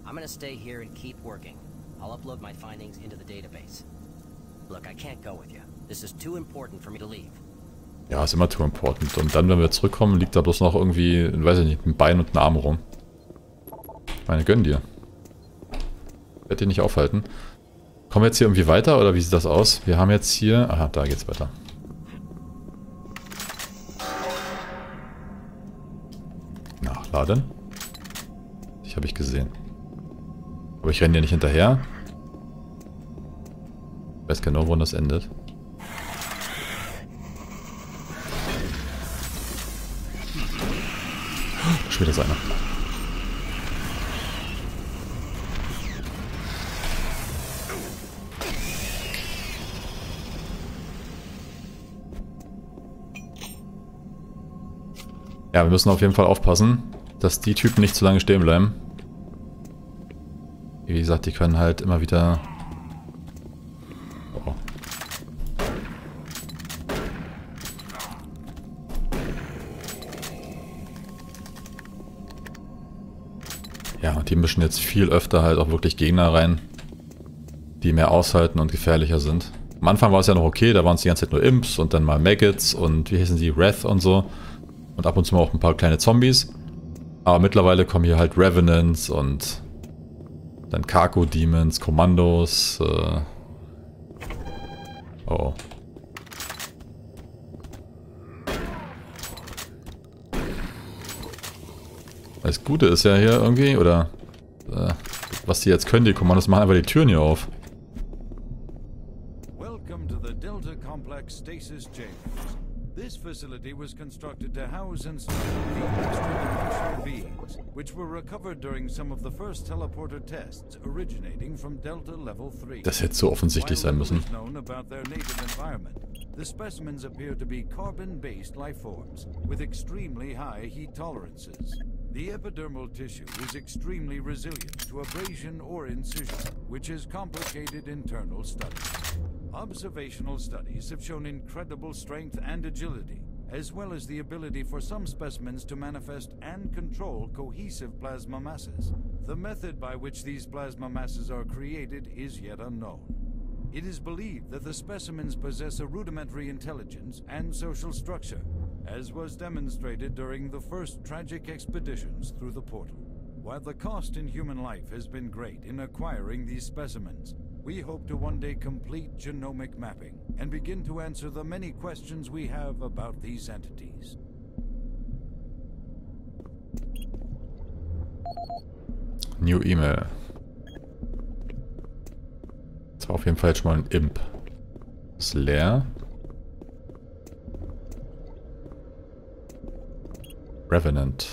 I'm gonna stay here and keep working. I'll upload my findings into the database. Look, I can't go with you. This is too important for me to leave. Ja, ist immer too important. Und dann, wenn wir zurückkommen, liegt da bloß noch irgendwie, weiß ich nicht, ein Bein und ein Arm rum. Meine, gönn dir. Ich werde dich nicht aufhalten. Kommen wir jetzt hier irgendwie weiter, oder wie sieht das aus? Wir haben jetzt hier... Aha, da geht's weiter. Nachladen. Ich habe ich gesehen. Aber ich renne dir nicht hinterher. Ich weiß genau, wo das endet. Schon wieder so einer. Ja, wir müssen auf jeden Fall aufpassen, dass die Typen nicht zu lange stehen bleiben. Wie gesagt, die können halt immer wieder... Oh. Ja, und die mischen jetzt viel öfter halt auch wirklich Gegner rein, die mehr aushalten und gefährlicher sind. Am Anfang war es ja noch okay, da waren es die ganze Zeit nur Imps und dann mal Maggots und wie heißen die, Wrath und so. Und ab und zu mal auch ein paar kleine Zombies. Aber mittlerweile kommen hier halt Revenants und dann Cargo-Demons, Kommandos. Oh. Das Gute ist ja hier irgendwie, oder was die jetzt können, die Kommandos machen einfach die Türen hier auf. Welcome to the Delta Complex Stasis Chambers. This facility was constructed to house and store the extra-dimensional beings, which were recovered during some of the first teleporter tests originating from Delta Level 3. Das hätte so offensichtlich sein müssen. Known about their native environment, the specimens appear to be carbon-based life forms with extremely high heat tolerances. The epidermal tissue is extremely resilient to abrasion or incision, which has complicated internal studies. Observational studies have shown incredible strength and agility, as well as the ability for some specimens to manifest and control cohesive plasma masses. The method by which these plasma masses are created is yet unknown. It is believed that the specimens possess a rudimentary intelligence and social structure, as was demonstrated during the first tragic expeditions through the portal. While the cost in human life has been great in acquiring these specimens, we hope to one day complete genomic mapping and begin to answer the many questions we have about these entities. New Email. Das war auf jeden Fall jetzt schon mal ein Imp. Ist leer. Revenant.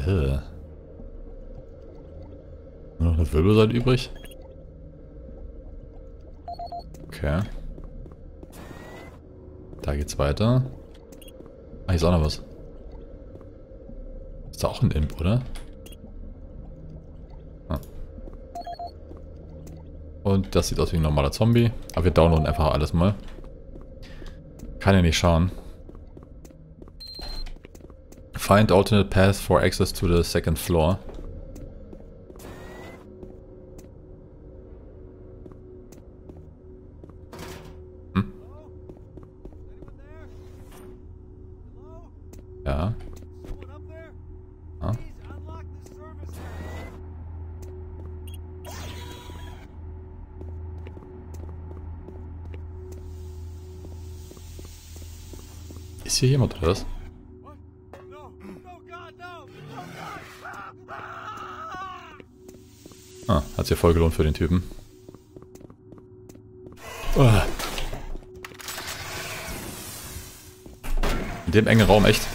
Nur noch eine Wirbelsäule übrig. Okay. Da geht's weiter. Ah, hier ist auch noch was. Ist da auch ein Imp, oder? Ah. Und das sieht aus wie ein normaler Zombie. Aber wir downloaden einfach alles mal. Kann ja nicht schauen. Find alternate path for access to the second floor. Hm? Ja. Ah. Ist hier jemand oder was? Ah, hat sich ja voll gelohnt für den Typen. Oh. In dem engen Raum, echt.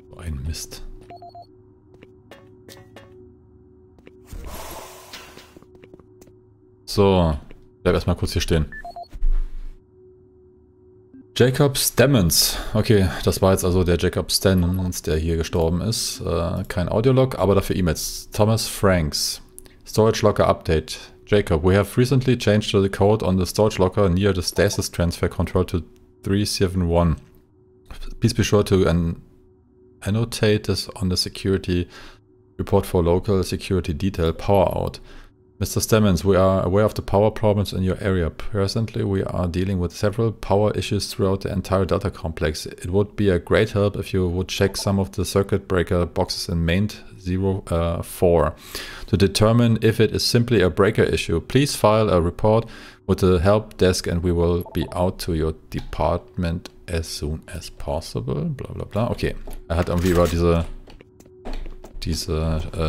So ein Mist. So, bleib erstmal kurz hier stehen. Jacob Stemmons. Okay, das war jetzt also der Jacob Stemmons, der hier gestorben ist. Kein Audiolog, aber dafür E-Mails. Thomas Franks. Storage Locker Update. Jacob, we have recently changed the code on the storage locker near the stasis transfer control to 371. Please be sure to annotate this on the security report for local security detail. Power out. Mr. Stemmons, we are aware of the power problems in your area. Presently, we are dealing with several power issues throughout the entire data complex. It would be a great help if you would check some of the circuit breaker boxes in main 04 to determine if it is simply a breaker issue. Please file a report with the help desk and we will be out to your department as soon as possible. Bla bla bla. Okay, er hat irgendwie über diese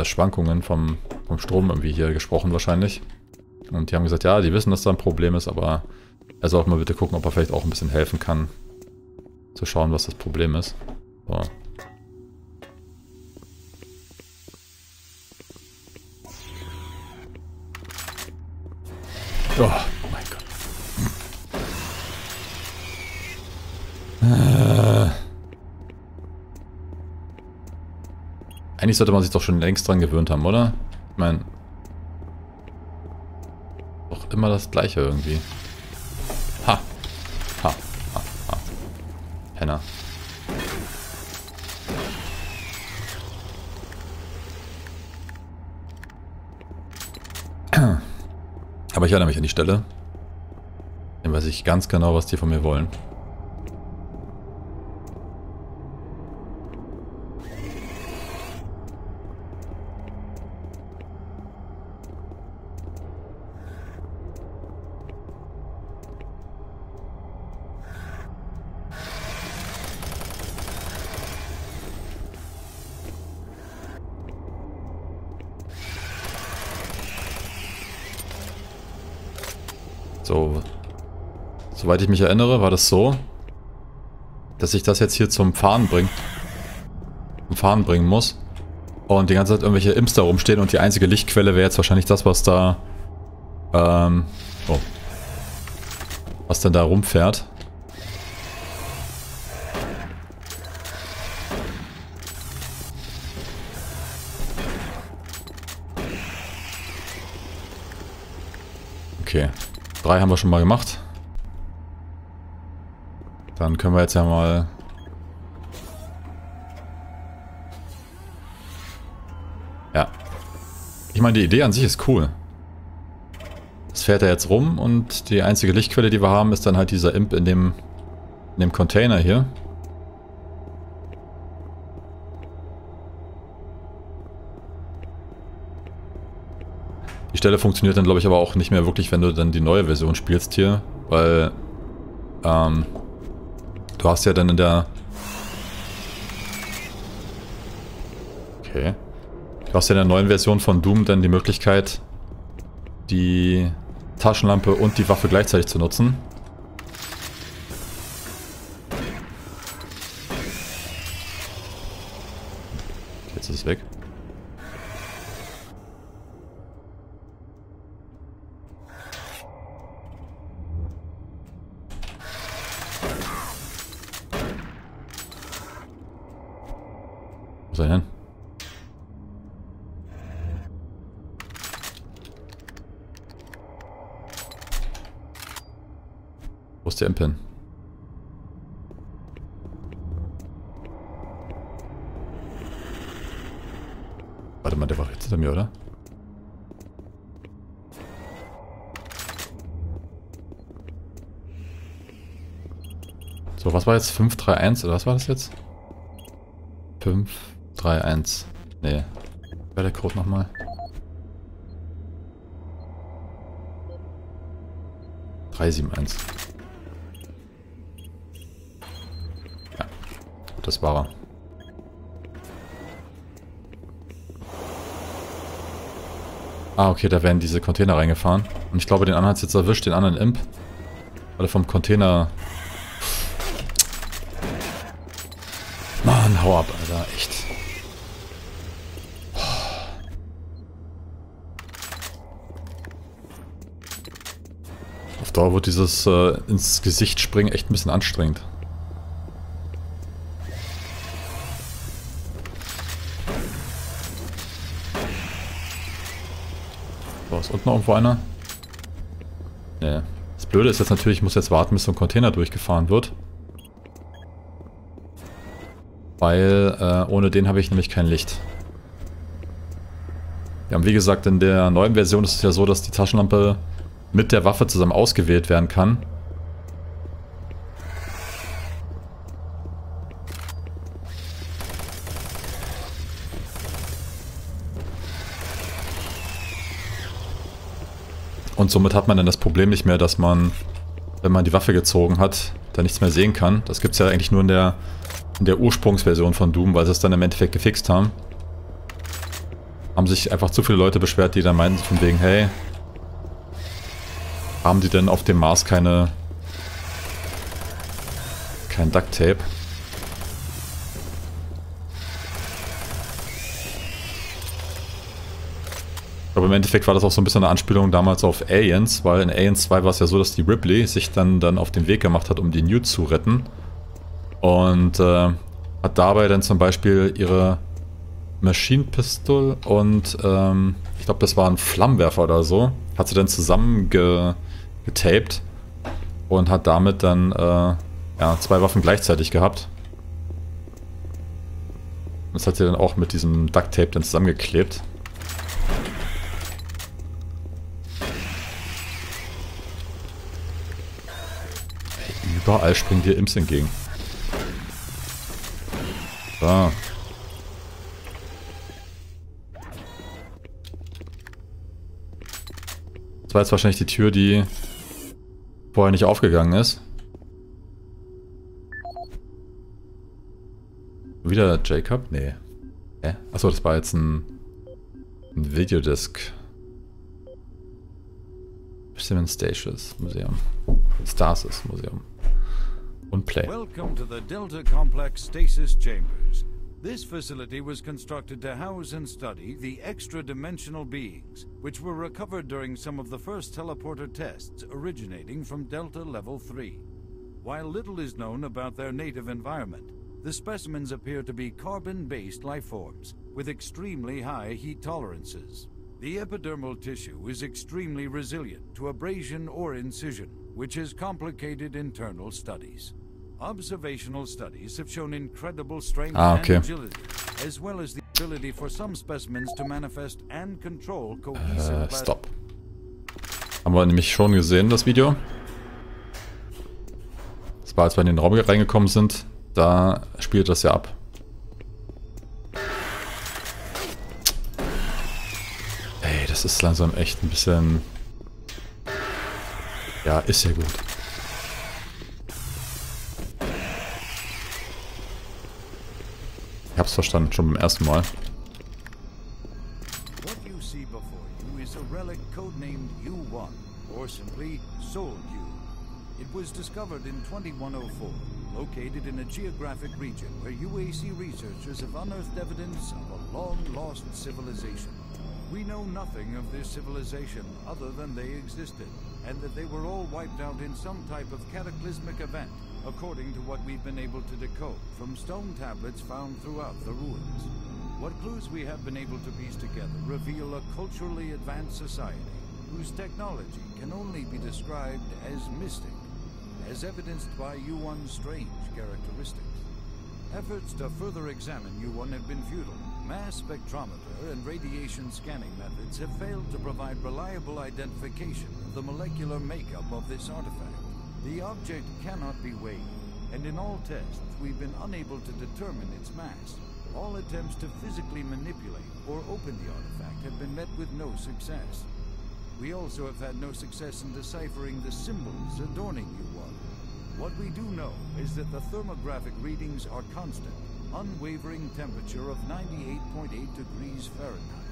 Schwankungen vom Strom irgendwie hier gesprochen wahrscheinlich. Und die haben gesagt, ja, die wissen, dass da ein Problem ist, aber er soll auch mal bitte gucken, ob er vielleicht auch ein bisschen helfen kann, zu schauen, was das Problem ist. So. Oh mein Gott. Eigentlich sollte man sich doch schon längst dran gewöhnt haben, oder? Ich meine, doch immer das Gleiche irgendwie. Ha! Ha! Ha! Ha! Penner. Aber ich erinnere mich an die Stelle. Dann weiß ich ganz genau, was die von mir wollen. So, soweit ich mich erinnere, war das so, dass ich das jetzt hier zum Fahren bringen muss und die ganze Zeit irgendwelche Imps da rumstehen und die einzige Lichtquelle wäre jetzt wahrscheinlich das, was da, was denn da rumfährt. Okay. 3 haben wir schon mal gemacht. Dann können wir jetzt ja mal... Ja. Ich meine, die Idee an sich ist cool. Das fährt ja jetzt rum und die einzige Lichtquelle, die wir haben, ist dann halt dieser Imp in dem Container hier. Die Stelle funktioniert dann, glaube ich, aber auch nicht mehr wirklich, wenn du dann die neue Version spielst hier, weil du hast ja dann in der... Okay. Du hast ja in der neuen Version von Doom dann die Möglichkeit, die Taschenlampe und die Waffe gleichzeitig zu nutzen. Jetzt ist es weg. Wo ist er hin? Wo ist der Imp hin? Warte mal, der war jetzt hinter mir, oder? So, was war jetzt? 531 oder was war das jetzt? 531. Nee. Wer der Code nochmal? 371. Ja, das war er. Ah, okay, da werden diese Container reingefahren. Und ich glaube, den anderen hat es jetzt erwischt, den anderen Imp. Weil er vom Container... Mann, hau ab, Alter, echt. Auf Dauer wird dieses ins Gesicht springen echt ein bisschen anstrengend. So, ist unten noch irgendwo einer? Nee. Das Blöde ist jetzt natürlich, ich muss jetzt warten, bis so ein Container durchgefahren wird. weil ohne den habe ich nämlich kein Licht. Ja, und wie gesagt, in der neuen Version ist es ja so, dass die Taschenlampe mit der Waffe zusammen ausgewählt werden kann. Und somit hat man dann das Problem nicht mehr, dass man, wenn man die Waffe gezogen hat, dann nichts mehr sehen kann. Das gibt es ja eigentlich nur in der Ursprungsversion von Doom, weil sie es dann im Endeffekt gefixt haben. Haben sich einfach zu viele Leute beschwert, die dann meinten von wegen, hey, haben die denn auf dem Mars kein Duct Tape? Aber im Endeffekt war das auch so ein bisschen eine Anspielung damals auf Aliens, weil in Aliens 2 war es ja so, dass die Ripley sich dann auf den Weg gemacht hat, um die Newt zu retten. Und hat dabei dann zum Beispiel ihre Machine Pistol und ich glaube, das war ein Flammenwerfer oder so, hat sie dann zusammen getaped und hat damit dann ja, 2 Waffen gleichzeitig gehabt. Das hat sie dann auch mit diesem Duct Tape dann zusammengeklebt. Überall springen dir Imps entgegen. So. Das war jetzt wahrscheinlich die Tür, die vorher nicht aufgegangen ist. Wieder Jacob? Nee. Achso, das war jetzt ein Videodisc. Persimmon Stations Museum. Stasis Museum. Und Play. Welcome to the Delta Complex Stasis Chambers. This facility was constructed to house and study the extra-dimensional beings, which were recovered during some of the first teleporter tests originating from Delta Level 3. While little is known about their native environment, the specimens appear to be carbon-based life forms with extremely high heat tolerances. The epidermal tissue is extremely resilient to abrasion or incision, which has complicated internal studies. Observational studies have shown incredible strength and agility, as well as the ability for some specimens to manifest and control cohesive Stop. Haben wir nämlich schon gesehen, das Video. Das war, als wir in den Raum reingekommen sind. Da spielt das ja ab. Ey, das ist langsam echt ein bisschen... Ja, ist ja gut. Ich hab's verstanden, schon beim ersten Mal. What you see before you is a relic codenamed U1, or simply Soul U. It was discovered in 2104, located in a geographic region where UAC researchers have unearthed evidence of a long-lost civilization. We know nothing of this civilization other than they existed, and that they were all wiped out in some type of cataclysmic event, according to what we've been able to decode from stone tablets found throughout the ruins. What clues we have been able to piece together reveal a culturally advanced society, whose technology can only be described as mystic, as evidenced by U1's strange characteristics. Efforts to further examine U1 have been futile. Mass spectrometer and radiation scanning methods have failed to provide reliable identification of the molecular makeup of this artifact. The object cannot be weighed, and in all tests we've been unable to determine its mass. All attempts to physically manipulate or open the artifact have been met with no success. We also have had no success in deciphering the symbols adorning U1. What we do know is that the thermographic readings are constant, unwavering temperature of 98.8 degrees Fahrenheit.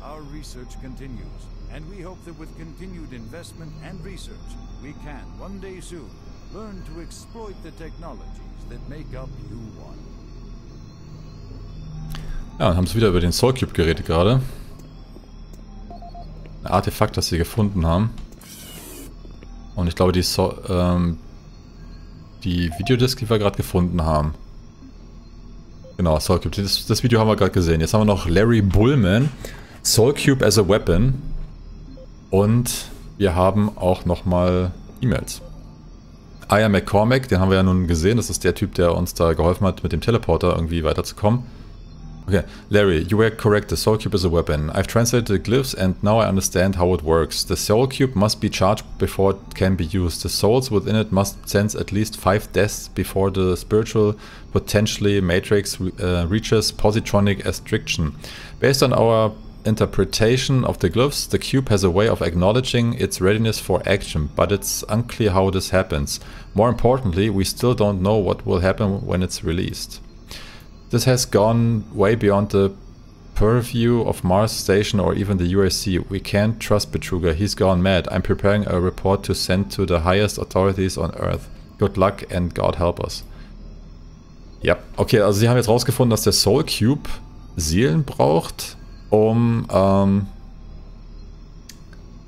Our research continues, and we hope that with continued investment and research, we can, one day soon, learn to exploit the technologies that make up U1. Ja, dann haben sie wieder über den Soul Cube geredet gerade. Ein Artefakt, das sie gefunden haben. Und ich glaube, die Videodisc, die wir gerade gefunden haben. Genau, Soul Cube. Das Video haben wir gerade gesehen. Jetzt haben wir noch Larry Bullman. Soul Cube as a Weapon. Und wir haben auch nochmal E-Mails. Ian McCormack, den haben wir ja nun gesehen. Das ist der Typ, der uns da geholfen hat, mit dem Teleporter irgendwie weiterzukommen. Okay, Larry, you were correct. The Soul Cube is a weapon. I've translated the glyphs and now I understand how it works. The Soul Cube must be charged before it can be used. The souls within it must sense at least 5 deaths before the spiritual, potentially matrix, reaches positronic restriction. Based on our interpretation of the glyphs, the cube has a way of acknowledging its readiness for action, but it's unclear how this happens. More importantly, we still don't know what will happen when it's released. This has gone way beyond the purview of Mars Station or even the UAC. We can't trust Betruger, he's gone mad. I'm preparing a report to send to the highest authorities on Earth. Good luck and God help us. Ja, okay, also sie haben jetzt rausgefunden, dass der Soul Cube Seelen braucht, um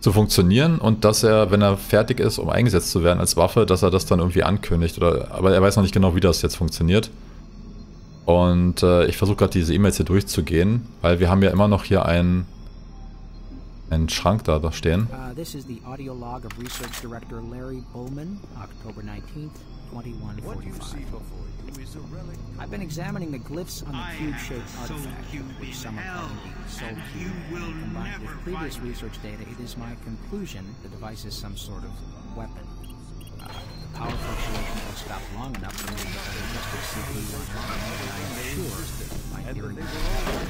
zu funktionieren und dass er, wenn er fertig ist, um eingesetzt zu werden als Waffe, dass er das dann irgendwie ankündigt. Aber er weiß noch nicht genau, wie das jetzt funktioniert. Und ich versuche gerade diese E-Mails hier durchzugehen, weil wir haben ja immer noch hier einen Schrank da stehen. This is the audio log of Research Director Larry Bowman, October 19th, 2145. I've been examining the glyphs on the cube-shaped artifact, which some are calling the Soul Cube. Combined with previous research data, it is my conclusion the device is some sort of weapon. The power fluctuation will stop long enough for me to get the logistic CPU online, and I am sure my theory will be valid.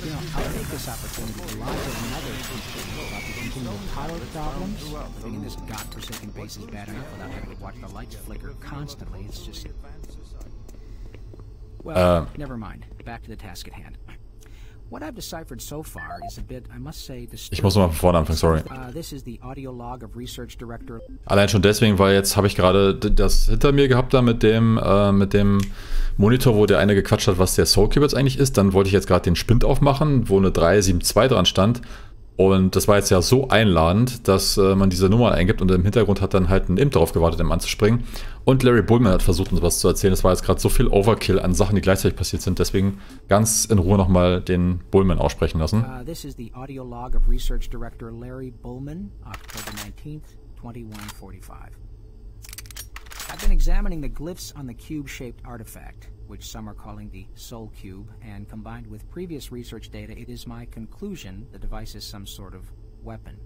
You know, I'll take this opportunity to lodge another complaint about the continual power problems. Living in this godforsaken base is bad enough without having to watch the lights flicker constantly. It's just... Well, never mind. Back to the task at hand. What I've deciphered so far is a bit, I must say, disturbing. Ich muss nochmal von vorne anfangen, sorry. This is the audio log of Research Director. Allein schon deswegen, weil jetzt habe ich gerade das hinter mir gehabt da mit dem Monitor, wo der eine gequatscht hat, was der Soul Cube jetzt eigentlich ist. Dann wollte ich jetzt gerade den Spind aufmachen, wo eine 372 dran stand. Und das war jetzt ja so einladend, dass man diese Nummer eingibt und im Hintergrund hat dann halt ein Imp darauf gewartet, ihm anzuspringen. Und Larry Bullman hat versucht, uns was zu erzählen. Es war jetzt gerade so viel Overkill an Sachen, die gleichzeitig passiert sind. Deswegen ganz in Ruhe nochmal den Bullman aussprechen lassen. This is the audio log of Research Director Larry Bullman, October 19th, 2145. I've been examining the glyphs on the cube-shaped artifact, which some are calling the Soul Cube, and combined with previous research data, it is my conclusion the device is some sort of weapon.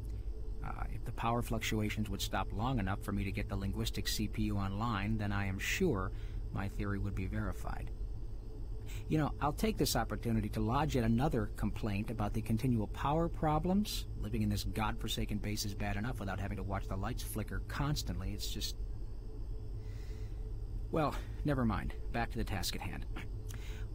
If the power fluctuations would stop long enough for me to get the linguistic CPU online, then I am sure my theory would be verified. You know, I'll take this opportunity to lodge yet another complaint about the continual power problems. Living in this godforsaken base is bad enough without having to watch the lights flicker constantly. It's just... Well, never mind. Back to the task at hand.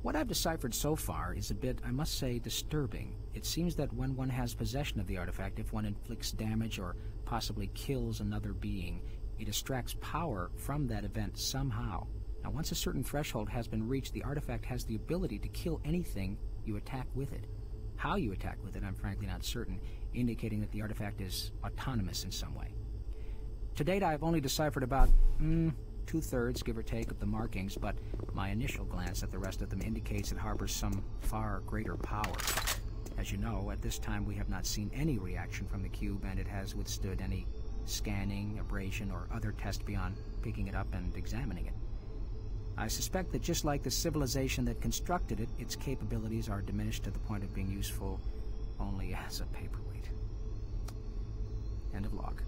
What I've deciphered so far is a bit, I must say, disturbing. It seems that when one has possession of the artifact, if one inflicts damage or possibly kills another being, it extracts power from that event somehow. Now, once a certain threshold has been reached, the artifact has the ability to kill anything you attack with it. How you attack with it, I'm frankly not certain, indicating that the artifact is autonomous in some way. To date, I've only deciphered about, 2/3, give or take, of the markings, but my initial glance at the rest of them indicates it harbors some far greater power. As you know, at this time we have not seen any reaction from the cube, and it has withstood any scanning, abrasion, or other test beyond picking it up and examining it. I suspect that just like the civilization that constructed it, its capabilities are diminished to the point of being useful only as a paperweight. End of log.